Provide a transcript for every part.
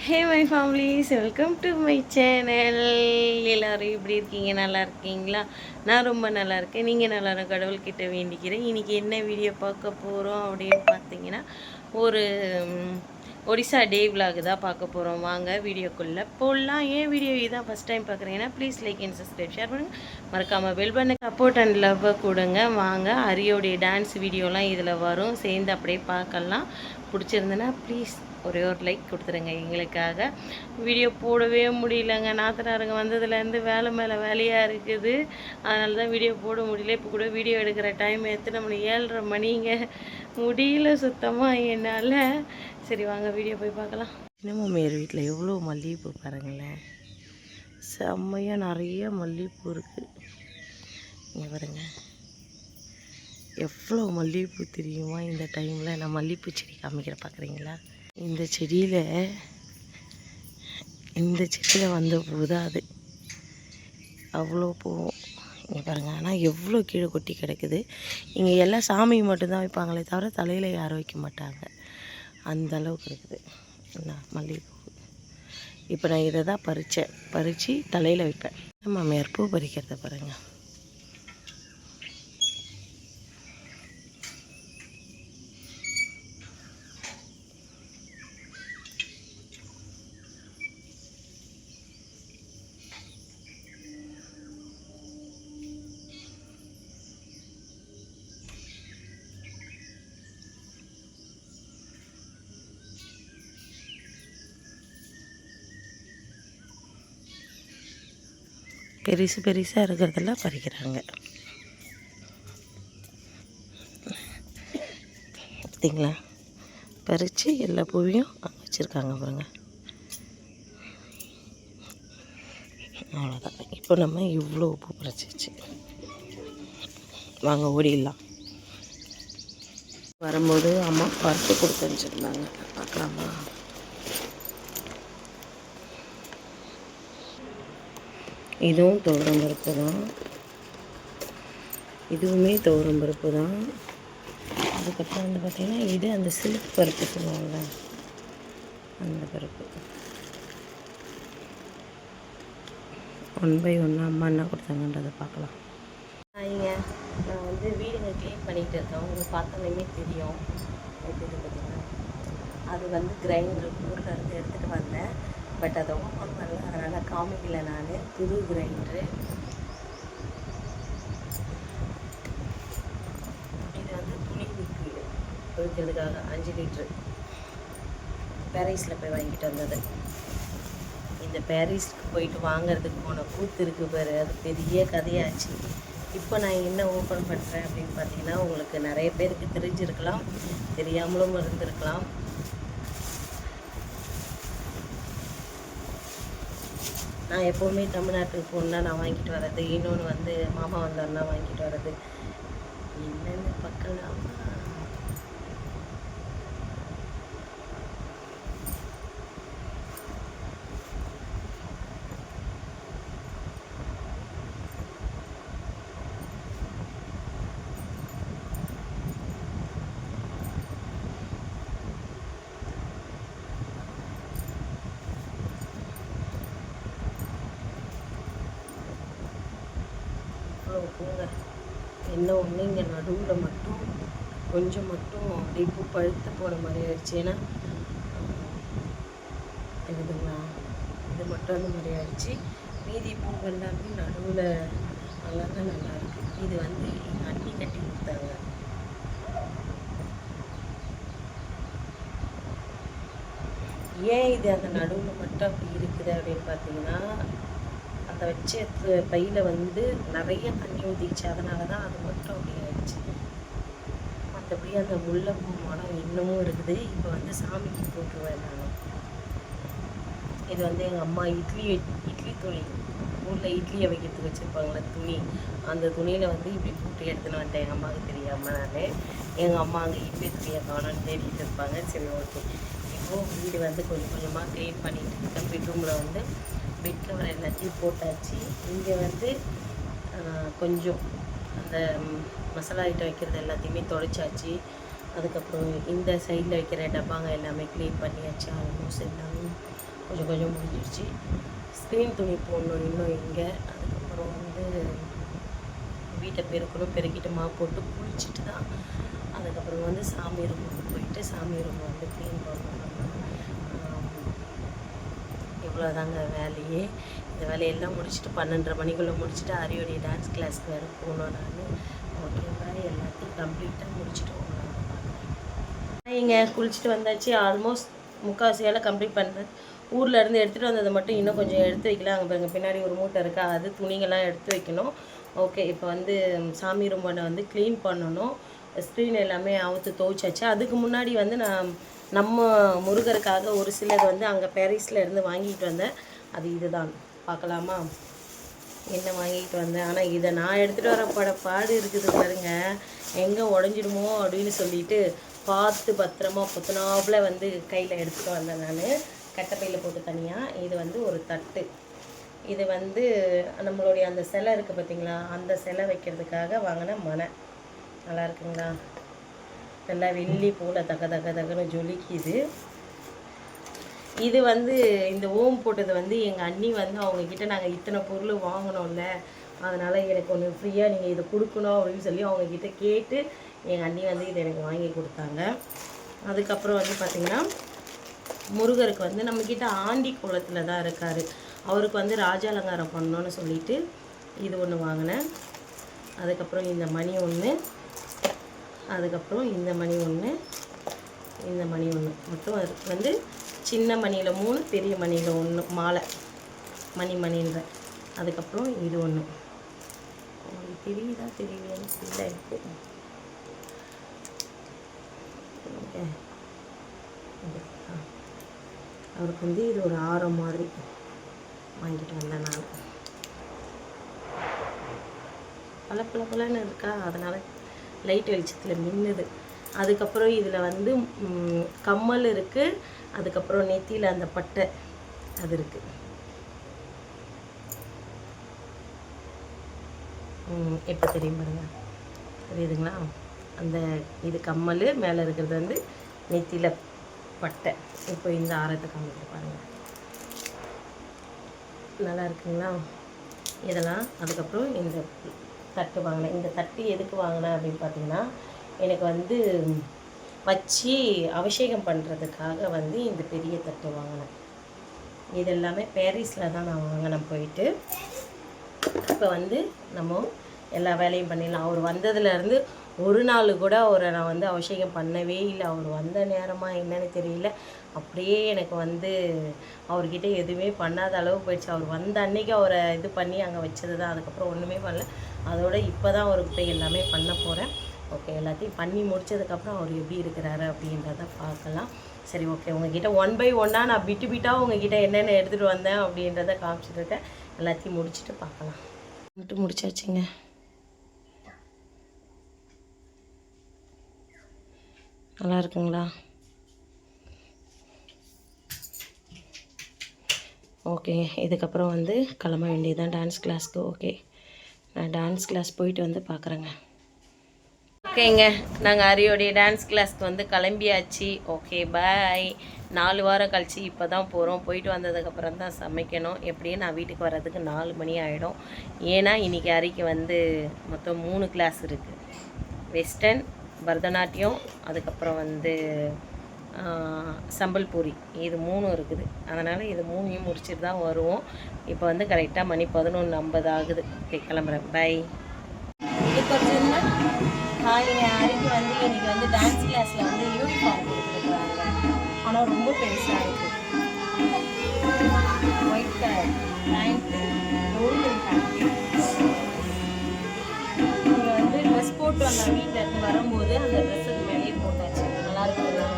Hey my families, welcome to my channel. எல்லோரும் எப்படி இருக்கீங்க? நல்லா இருக்கீங்களா? நான் ரொம்ப நல்லா இருக்கேன். நீங்கள் நல்லா கடவுள்கிட்ட வேண்டிக்கிறேன். இன்றைக்கி என்ன வீடியோ பார்க்க போகிறோம் அப்படின்னு பார்த்தீங்கன்னா, ஒரு ஒடிசா டே விலாக் தான் பார்க்க போகிறோம். வாங்க வீடியோக்குள்ளே போடலாம். ஏன் வீடியோ இதான் ஃபஸ்ட் டைம் பார்க்குறீங்கன்னா please like and subscribe, share பண்ணுங்கள். மறக்காமல் பெல் பண்ண சப்போர்ட் அண்ட் லவ்வை கொடுங்க. வாங்க அரியோடைய டான்ஸ் வீடியோலாம் இதில் வரும், சேர்ந்து அப்படியே பார்க்கலாம். பிடிச்சிருந்தேன்னா ப்ளீஸ் ஒரே ஒரு லைக் கொடுத்துருங்க எங்களுக்காக. வீடியோ போடவே முடியலங்க, நாத்தனாருங்க வந்ததுலேருந்து வேலை மேலே வேலையாக இருக்குது. அதனால தான் வீடியோ போட முடியல. இப்போ கூட வீடியோ எடுக்கிற டைம் எத்தனை மணி? 7:30 மணிங்க. முடியல சுத்தமாக என்னால். சரி வாங்க வீடியோ போய் பார்க்கலாம். இன்னமும் மேல் வீட்டில் எவ்வளோ மல்லிகைப்பூ பாருங்களேன், செம்மையாக நிறைய மல்லிகைப்பூ இருக்குது. இங்கே பாருங்க எவ்வளோ மல்லிகைப்பூ தெரியுமா? இந்த டைமில் நான் மல்லிகைப்பூ செடி காமிக்கிற பார்க்குறீங்களா? இந்த செடியில் வந்த பூ தான் அது. அவ்வளோ பூவும் இங்கே பாருங்கள். ஆனால் எவ்வளோ கீழே கொட்டி கிடக்குது. இங்கே எல்லாம் சாமிக்கு மட்டும்தான் வைப்பாங்களே தவிர தலையில் யாரும் வைக்க மாட்டாங்க. அந்த அளவுக்கு இருக்குது மல்லிகைப்பூ. இப்போ நான் இதை தான் பறித்து தலையில் வைப்பேன். மாமியார் பூ பறிக்கிறத பாருங்கள். பெருசாக இருக்கிறதெல்லாம் பறிக்கிறாங்க. பார்த்தீங்களா? பறித்து எல்லா பூவையும் அங்கே வச்சுருக்காங்க பாருங்க. அவ்வளோதான். இப்போ நம்ம இவ்வளோ பூ பறிச்சிச்சு. வாங்க ஓடிடலாம். வரும்போது அம்மா பருப்பு கொடுத்து அனுப்பிச்சிருந்தாங்க, பார்க்கலாமா? இதுவும் துவரம் பருப்பு தான். இதுவுமே துவரம் பருப்பு தான். அதுக்கப்புறம் வந்து பார்த்திங்கன்னா இது அந்த சில்க் பருப்பு சொல்லுவாங்கள்ல, அந்த பருப்பு. 1 by 1 அம்மா என்ன கொடுத்தாங்கன்றதை பார்க்கலாம். ஐயா, நான் வந்து வீடுங்க க்ளீன் பண்ணிகிட்டு இருக்கேன். உங்களுக்கு பார்த்தாலுமே தெரியும். எப்படி பார்த்தீங்கன்னா அது வந்து கிரைண்டர் ஊரில் இருந்து எடுத்துகிட்டு வந்தேன். பட் அதை ஓப்பன் பண்ணல, அதனால் காமிக்கல. நான் புது கிரைண்டரு. இது வந்து துணி துவைக்கிறதுக்காக 5 லிட்ரு பாரிஸில் போய் வாங்கிட்டு வந்தது. இந்த பாரிஸ்க்கு போயிட்டு வாங்கிறதுக்கு போன கூத்து இருக்குது பாரு, அது பெரிய கதையாச்சு. இப்போ நான் என்ன ஓப்பன் பண்ணுறேன் அப்படின்னு பார்த்தீங்கன்னா, உங்களுக்கு நிறைய பேருக்கு தெரிஞ்சிருக்கலாம், தெரியாமலும் இருந்திருக்கலாம். நான் எப்போவுமே தமிழ்நாட்டுக்கு போகணுன்னா நான் வாங்கிட்டு வர்றது, இன்னொன்று வந்து மாமா வந்தாருன்னா வாங்கிட்டு வர்றது. என்னென்னு பார்க்கலாமா? பூங்க என்ன ஒன்று இங்கே நடுவில் மட்டும் கொஞ்சம் மட்டும் அப்படியே பூ பழுத்து போன மாதிரி ஆயிடுச்சு. ஏன்னா இருக்குதுங்களா, இது மட்டும் அந்த மாதிரி ஆயிடுச்சு. மீதி பூ எல்லாமே நடுவில் அழகாக நல்லா இருக்குது. இது வந்து எங்கள் அண்ணி கட்டி கொடுத்தாங்க. ஏன் இது அந்த நடுவில் மட்டும் அப்படி இருக்குது அப்படின்னு பார்த்தீங்கன்னா, அந்த வச்ச பையில் வந்து நிறைய தண்ணி ஊற்றிச்சு. அதனால தான் அது மட்டும் அப்படி ஆயிடுச்சு. மற்றபடி அந்த முல்லைப்பூ மனம் இன்னமும் இருக்குது. இப்போ வந்து சாமிக்கு போட்டுருவேன் நான். இது வந்து எங்கள் அம்மா இட்லி துணி, ஊரில் இட்லியை வைக்கிறதுக்கு வச்சுருப்பாங்களே துணி, அந்த துணியில் வந்து இப்படி போட்டு எடுத்துன்னு வந்துட்டேன். எங்கள் அம்மாவுக்கு தெரியாமல் நான். எங்கள் அம்மா அங்கே இட்லி துணியை காணோன்னு தேடிட்டு இருப்பாங்க. சரி ஓகே. இப்போது வீடு வந்து கொஞ்சம் கொஞ்சமாக க்ளீன் பண்ணிகிட்டு இருக்கேன். பெட்ரூமில் வந்து பெட் கவர் எல்லாத்தையும் போட்டாச்சு. இங்கே வந்து கொஞ்சம் அந்த மசாலா ஐட்டம் வைக்கிறது எல்லாத்தையுமே துடைச்சாச்சு. அதுக்கப்புறம் இந்த சைடில் வைக்கிற டப்பாங்க எல்லாமே க்ளீன் பண்ணியாச்சு. ஆல்மோஸ்ட் எல்லாமே கொஞ்சம் கொஞ்சம் முடிஞ்சிடுச்சு. ஸ்க்ரீன் துணி போடணும் இன்னும் இங்கே. அதுக்கப்புறம் வந்து வீட்டை பெருக்கணும், பெருக்கிட்டு போட்டு குளிச்சுட்டு தான் அதுக்கப்புறம் வந்து சாமி ரூமுக்கு போயிட்டு சாமி ரூமை வந்து க்ளீன் பண்ணணும். இவ்வளோதாங்க வேலையே. இந்த வேலையெல்லாம் முடிச்சுட்டு 12:30 மணிக்குள்ளே முடிச்சுட்டு அரியோடைய டான்ஸ் கிளாஸ்க்கு வேறு போகணும் நான். ஓகேவா, எல்லாத்தையும் கம்ப்ளீட்டாக முடிச்சுட்டு போகலாம். இங்கே குளிச்சுட்டு வந்தாச்சு. ஆல்மோஸ்ட் முக்கால்வாசி வேலை கம்ப்ளீட் பண்ணுறேன். ஊரில் இருந்து எடுத்துகிட்டு வந்ததை மட்டும் இன்னும் கொஞ்சம் எடுத்து வைக்கலாம். அங்கே பாருங்க பின்னாடி ஒரு மூட்டை இருக்கா, அது துணிங்கள்லாம் எடுத்து வைக்கணும். ஓகே, இப்போ வந்து சாமி ரூமை வந்து க்ளீன் பண்ணணும். ஸ்க்ரீன் எல்லாமே அவுத்து துவைச்சாச்சு. அதுக்கு முன்னாடி வந்து நம்ம முருகருக்காக ஒரு சிலது வந்து அங்கே பாரிஸில் இருந்து வாங்கிட்டு வந்தேன். அது இதுதான், பார்க்கலாமா என்ன வாங்கிட்டு வந்தேன். ஆனால் இதை நான் எடுத்துகிட்டு வர பாடு இருக்குது பாருங்க. எங்கே உடஞ்சிடுமோ அப்படின்னு சொல்லிட்டு பார்த்து பத்திரமா புத்தனாப்பில் வந்து கையில் எடுத்துகிட்டு வந்தேன் நான், கட்டைப்பையில் போட்டு தனியாக. இது வந்து ஒரு தட்டு. இது வந்து நம்மளுடைய அந்த சிலை இருக்குது பார்த்திங்களா, அந்த சிலை வைக்கிறதுக்காக வாங்கின மனை. நல்லா இருக்குங்களா, நல்லா வெள்ளி போல் தகன்னு ஜொலிக்குது. இது வந்து இந்த ஓம் போட்டது வந்து எங்கள் அண்ணி வந்து அவங்கக்கிட்ட நாங்கள் இத்தனை பொருள் வாங்கினோம்ல, அதனால் எனக்கு ஒன்று ஃப்ரீயாக நீங்கள் இதை கொடுக்கணும் அப்படின்னு சொல்லி அவங்கக்கிட்ட கேட்டு எங்கள் அண்ணி வந்து இதை எனக்கு வாங்கி கொடுத்தாங்க. அதுக்கப்புறம் வந்து பார்த்திங்கன்னா முருகருக்கு வந்து நம்மக்கிட்ட ஆண்டி குளத்தில் தான் இருக்கார். அவருக்கு வந்து ராஜ அலங்காரம் பண்ணணுன்னு சொல்லிட்டு இது ஒன்று வாங்கினேன். அதுக்கப்புறம் இந்த மணி ஒன்று, அதுக்கப்புறம் இந்த மணி ஒன்று, இந்த மணி ஒன்று மட்டும் வந்து சின்ன மணியில் 3, பெரிய மணியில் 1 மாலை மணின்ற. அதுக்கப்புறம் இது ஒன்று தெரியுதா தெரியலையான்னு தெரியல இருக்குது. அவருக்கு வந்து இது ஒரு ஆரம் மாதிரி வாங்கிட்டு வந்தேன் நான். பலன்னு இருக்கா, அதனால் லைட் வெளிச்சத்தில் மின்னுது. அதுக்கப்புறம் இதில் வந்து கம்மல் இருக்குது. அதுக்கப்புறம் நெத்தியில் அந்த பட்டை அது இருக்குது. எப்போ தெரியும் பாருங்க, தெரியுதுங்களா? அந்த இது கம்மல், மேலே இருக்கிறது வந்து நெத்தியில் பட்டை. இப்போ இந்த ஆரத்தை காமிட்டு பாருங்கள், நல்லா இருக்குங்களா இதெல்லாம். அதுக்கப்புறம் இந்த தட்டு வாங்கினேன். இந்த தட்டு எதுக்கு வாங்கினேன் அப்படின்னு பார்த்தீங்கன்னா, எனக்கு வந்து வச்சு அபிஷேகம் பண்ணுறதுக்காக வந்து இந்த பெரிய தட்டு வாங்கினேன். இது எல்லாமே பாரிஸில் தான் நான் வாங்கினேன் போயிட்டு. இப்போ வந்து நம்ம எல்லா வேலையும் பண்ணிடலாம். அவர் வந்ததுலேருந்து ஒரு நாள் கூட அவரை நான் வந்து அபிஷேகம் பண்ணவே இல்லை. அவர் வந்த நேரமாக என்னன்னு தெரியல, அப்படியே எனக்கு வந்து அவர்கிட்ட எதுவுமே பண்ணாத அளவு போயிடுச்சு. அவர் வந்த அன்னைக்கு அவரை இது பண்ணி அங்கே வச்சது தான். அதுக்கப்புறம் ஒன்றுமே பண்ணல. அதோட இப்போ தான் அவருக்கு போய் எல்லாமே பண்ண போகிறேன். ஓகே, எல்லாத்தையும் பண்ணி முடித்ததுக்கப்புறம் அவர் எப்படி இருக்கிறாரு அப்படின்றத பார்க்கலாம். சரி, ஓகே, உங்ககிட்ட 1 by 1 நான் பிட்டாக உங்ககிட்ட என்னென்ன எடுத்துகிட்டு வந்தேன் அப்படின்றத காமிச்சிட்ருக்கேன். எல்லாத்தையும் முடிச்சுட்டு பார்க்கலாம். மட்டும் முடிச்சாச்சுங்க. நல்லா இருக்குங்களா? ஓகே, இதுக்கப்புறம் வந்து கிளம்ப வேண்டியதுதான் டான்ஸ் கிளாஸ்க்கு. ஓகே, நான் டான்ஸ் கிளாஸ் போயிட்டு வந்து பார்க்குறேங்க. ஓகேங்க, நாங்கள் அரியோடைய டான்ஸ் கிளாஸ்க்கு வந்து கிளம்பியாச்சு. ஓகே, பாய். 4 வாரம் கழிச்சு இப்போ தான் போகிறோம். போயிட்டு வந்ததுக்கப்புறம் தான் சமைக்கணும். எப்படியும் நான் வீட்டுக்கு வர்றதுக்கு 4 மணி ஆகிடும். ஏன்னா இன்றைக்கி அரிக்கு வந்து மொத்தம் 3 கிளாஸ் இருக்குது. வெஸ்டர்ன், பரதநாட்டியம், அதுக்கப்புறம் வந்து சம்பல்பூரி, இது 3 இருக்குது. அதனால் இது 3ஐயும் முடிச்சுட்டு தான் வருவோம். இப்போ வந்து கரெக்டாக மணி 11:50 ஆகுது. ஓகே, கிளம்புறேன். பை. இப்போ ஹாய்ங்க, அரிக்கு வந்து இன்றைக்கி வந்து டான்ஸ் கிளாஸில் வந்து யூனிஃபார்ம் கொடுத்துருக்குறாங்க. ஆனால் ரொம்ப பெருசாக இருக்குது. White colour pant, golden pant. இங்கே வந்து ட்ரெஸ் போட்டு வந்த வீட்டில் இருந்து வரும்போது அந்த ட்ரெஸ்ஸுக்கு மேலேயே போட்டாச்சு. நல்லா இருக்குங்களா?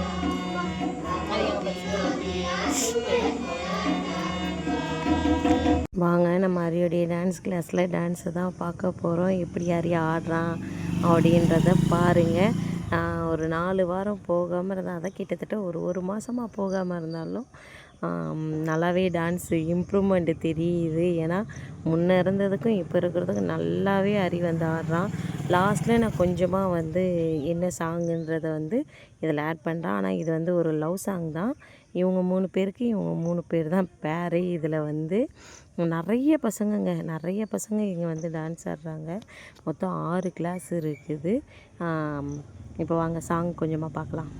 வாங்க, நம்ம அரியோடைய டான்ஸ் கிளாஸில் டான்ஸை தான் பார்க்க போகிறோம். எப்படி அரி ஆடுறான் அப்படின்றத பாருங்கள். ஒரு 4 வாரம் போகாமல் இருந்தால், அதை கிட்டத்தட்ட ஒரு மாதமாக போகாமல் இருந்தாலும் நல்லாவே டான்ஸு இம்ப்ரூவ்மெண்ட்டு தெரியுது. ஏன்னா முன்னே இருந்ததுக்கும் இப்போ இருக்கிறதுக்கும் நல்லாவே அரி வந்து ஆடுறான். லாஸ்ட்டில் நான் கொஞ்சமாக வந்து என்ன சாங்குன்றதை வந்து இதில் ஆட் பண்ணுறேன். ஆனால் இது வந்து ஒரு லவ் சாங் தான். இவங்க 3 பேருக்கு இவங்க 3 பேர் தான் பேரு. இதில் வந்து நிறைய பசங்கங்க, நிறைய பசங்க இங்கே வந்து டான்ஸ் ஆடுறாங்க. மொத்தம் 6 கிளாஸ் இருக்குது. இப்போ வாங்க சாங் கொஞ்சமாக பார்க்கலாம்.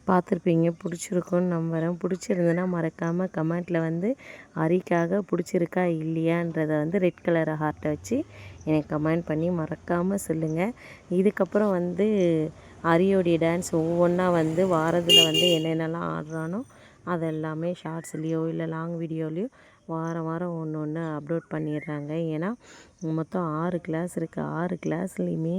பார்த்துருப்பீங்க, பிடிச்சிருக்குன்னு நம்புகிறேன். பிடிச்சிருந்துன்னா மறக்காமல் கமெண்ட்டில் வந்து ஹரிக்காக பிடிச்சிருக்கா இல்லையான்றதை வந்து ரெட் கலர் ஹார்ட்டை வச்சு எனக்கு கமெண்ட் பண்ணி மறக்காமல் சொல்லுங்கள். இதுக்கப்புறம் வந்து ஹரியோடைய டான்ஸ் ஒவ்வொன்றா வந்து வாரத்தில் வந்து என்னென்னலாம் ஆடுறானோ அதெல்லாமே ஷார்ட்ஸ்லேயோ இல்லை லாங் வீடியோலேயோ வாரம் வாரம் ஒன்று ஒன்று அப்லோட் பண்ணிடுறாங்க. ஏன்னா மொத்தம் 6 கிளாஸ் இருக்குது. 6 கிளாஸ்லேயுமே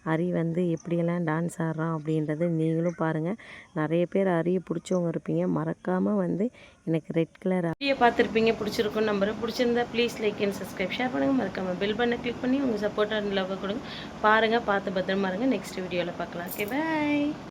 ஹரி வந்து எப்படியெல்லாம் டான்ஸ் ஆடுறான் அப்படின்றது நீங்களும் பாருங்கள். நிறைய பேர் ஹரியை பிடிச்சவங்க இருப்பீங்க. மறக்காமல் வந்து எனக்கு ரெட் கலர் வீடியோ பார்த்துருப்பீங்க, பிடிச்சிருக்குன்னு நம்புறேன். பிடிச்சிருந்தா please like and subscribe, share பண்ணுங்கள். மறக்காமல் பெல் பண்ண கிளிக் பண்ணி உங்கள் சப்போர்ட் அண்ட் லவ் கொடுங்க. பாருங்கள், பார்த்து பத்திரமா இருங்க. நெக்ஸ்ட் வீடியோவில் பார்க்கலாம். ஓகே, பாய்.